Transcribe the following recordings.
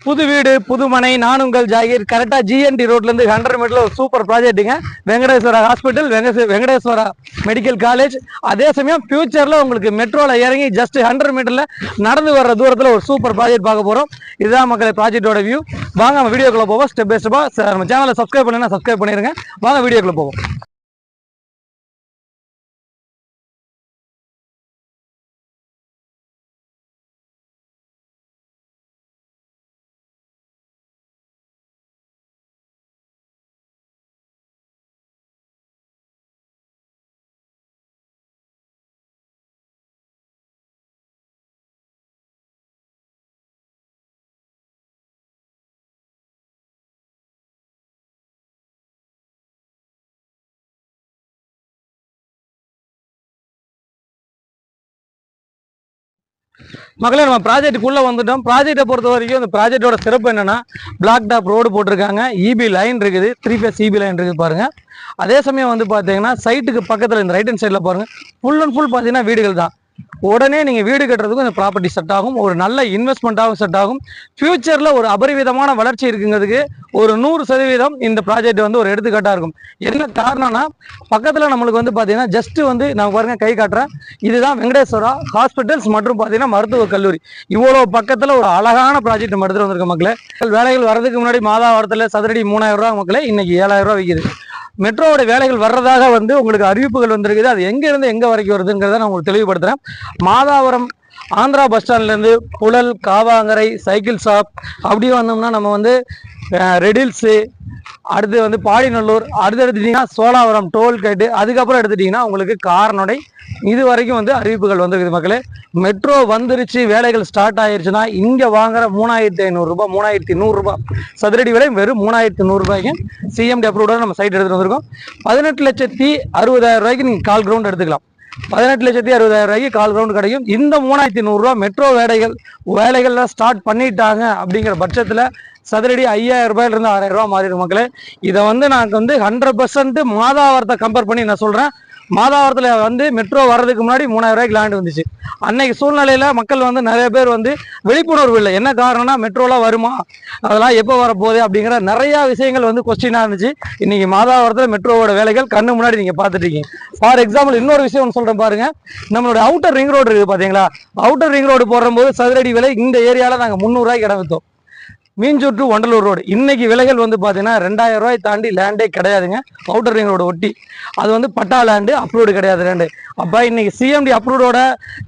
புது வீடு புது மனை நான் உங்கள் ஜாகிர் கரெக்டா ஜிஎன்டி ரோட்ல இருந்து 100 மீட்டர்ல ஒரு சூப்பர் ப்ராஜெக்ட்டுங்க. Venkateswara hospital, Venkateswara medical college. அதே சமயம் ஃபியூச்சர்ல உங்களுக்கு மெட்ரோல இறங்கி ஜஸ்ட் 100 மீட்டர்ல நடந்து வர்ற தூரத்துல ஒரு சூப்பர் ப்ராஜெக்ட் பார்க்க போறோம். இதுதான் மக்களே ப்ராஜெக்டோட வியூ. வாங்க நம்ம வீடியோக்குள்ள போவோம். ஸ்டெப் பை ஸ்டெப்பா நம்ம சேனலை சப்ஸ்கிரைப் பண்ணா சப்ஸ்கிரைப் பண்ணிருங்க. வாங்க வீடியோக்குள்ள போவோம். மக்களே நம்ம ப்ராஜெக்டுக்குள்ள வந்துட்டோம். ப்ராஜெக்டை பொறுத்த வரைக்கும் இந்த ப்ராஜெக்டோட சிறப்பு என்னன்னா, பிளாக் டாப் ரோடு போட்டிருக்காங்க, இபி லைன் இருக்குது, 3 ஃபேஸ் இபி லைன் இருக்குது பாருங்க. அதே சமயம் வந்து பார்த்தீங்கன்னா சைட்டுக்கு பக்கத்தில் இந்த ரைட் ஹேண்ட் சைடில் பாருங்க, ஃபுல் அண்ட் ஃபுல் பார்த்தீங்கன்னா வீடுகள் தான். உடனே நீங்கள் வீடு கட்டுறதுக்கும் இந்த ப்ராப்பர்ட்டி செட் ஆகும், ஒரு நல்ல இன்வெஸ்ட்மெண்ட்டாகவும் செட் ஆகும். ஃபியூச்சரில் ஒரு அபரிவிதமான வளர்ச்சி இருக்குங்கிறதுக்கு ஒரு 100% இந்த ப்ராஜெக்ட் வந்து ஒரு எடுத்துக்காட்டாக இருக்கும். என்ன காரணம்னா, பக்கத்தில் நம்மளுக்கு வந்து பார்த்தீங்கன்னா ஜஸ்ட் வந்து நான் பாருங்க கை காட்டுறேன், இதுதான் வெங்கடேஸ்வரா ஹாஸ்பிட்டல்ஸ் மற்றும் பார்த்தீங்கன்னா மருத்துவக் கல்லூரி. இவ்வளோ பக்கத்தில் ஒரு அழகான ப்ராஜெக்ட் நம்ம எடுத்துகிட்டு வந்திருக்க மக்களே. வேலைகள் வர்றதுக்கு முன்னாடி மாதாவரத்தில் சதுரடி 3000 ரூபா மக்களே, இன்னைக்கு 7000 ரூபா விற்கிது. மெட்ரோவோட வேலைகள் வர்றதாக வந்து உங்களுக்கு அறிவிப்புகள் வந்திருக்குது. அது எங்கேருந்து எங்கே வரைக்கும் வருதுங்கிறத நான் உங்களுக்கு தெளிவுபடுத்துகிறேன். மாதாவரம் ஆந்திரா பஸ் ஸ்டாண்ட்லேருந்து புழல், காவாங்கரை, சைக்கிள் ஷாப் அப்படியே வந்தோம்னா நம்ம வந்து ரெடில்ஸு, அடுத்து வந்து பாடிநல்லூர், அடுத்து எடுத்துட்டிங்கன்னா சோழாவரம் டோல்கேட்டு, அதுக்கப்புறம் எடுத்துட்டிங்கன்னா உங்களுக்கு காரனடை, இது வரைக்கும் வந்து அறிவிப்புகள் வந்துருக்குது மக்களே. மெட்ரோ வந்துருச்சு, வேலைகள் ஸ்டார்ட் ஆயிடுச்சுன்னா இங்கே வாங்குற 3500 ரூபாய் 3100 ரூபாய் சதுரடி விலை வெறும் 3100 ரூபாய்க்கு சிஎம்டி அப்ரூவோட நம்ம சைட் எடுத்துகிட்டு வந்திருக்கோம். 18,60,000 ரூபாய்க்கு நீங்கள் கால் கிரவுண்ட் எடுத்துக்கலாம். 18,60,000 ரூபாய்க்கு கால் கிரவுண்ட் கிடைக்கும். இந்த 3100 ரூபாய் மெட்ரோ வேலைகள்லாம் ஸ்டார்ட் பண்ணிட்டாங்க அப்படிங்கிற பட்சத்தில் சதுரடி 5000 ரூபாயிலிருந்து 6000 ரூபாய் மாறிடும் மக்களே. இதை வந்து நான் வந்து 100% மாதாவரத்தை கம்பேர் பண்ணி நான் சொல்கிறேன். மாதாவரத்தில் வந்து மெட்ரோ வர்றதுக்கு முன்னாடி 3000 ரூபாய்க்கு லேண்ட் வந்துச்சு. அன்னைக்கு சூழ்நிலையில் மக்கள் வந்து நிறைய பேர் வந்து விழிப்புணர்வு இல்லை. என்ன காரணம்னா, மெட்ரோலாம் வருமா, அதெல்லாம் எப்போ வரப்போகுது அப்படிங்கிற நிறையா விஷயங்கள் வந்து கொஸ்டினாக இருந்துச்சு. இன்னைக்கு மாதாவரத்தில் மெட்ரோவோட வேலைகள் கண்ணு முன்னாடி நீங்கள் பார்த்துட்டீங்க. ஃபார் எக்ஸாம்பிள் இன்னொரு விஷயம் ஒன்று சொல்கிறேன் பாருங்க, நம்மளோட அவுட்டர் ரிங் ரோடு இருக்குது பார்த்தீங்களா, அவுட்டர் ரிங் ரோடு போடும்போது சதுரடி விலை இந்த ஏரியாவில் நாங்கள் 300 ரூபாய்க்கு இடம் விற்றோம். மீஞ்சூர் டு வண்டலூர் ரோடு இன்னைக்கு விலைகள் வந்து பார்த்தீங்கன்னா 2000 ரூபாய் தாண்டி லேண்டே கிடையாதுங்க. அவுட்டர் ரிங் ரோடு ஒட்டி அது வந்து பட்டா லேண்டு, அப்ரூவ்டு கிடையாது லேண்டு. அப்போ இன்னைக்கு சிஎம்டி அப்ரூவோட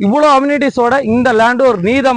இவ்வளோ அம்யூனிட்டிஸோட இந்த லேண்டு ஒரு நீதம்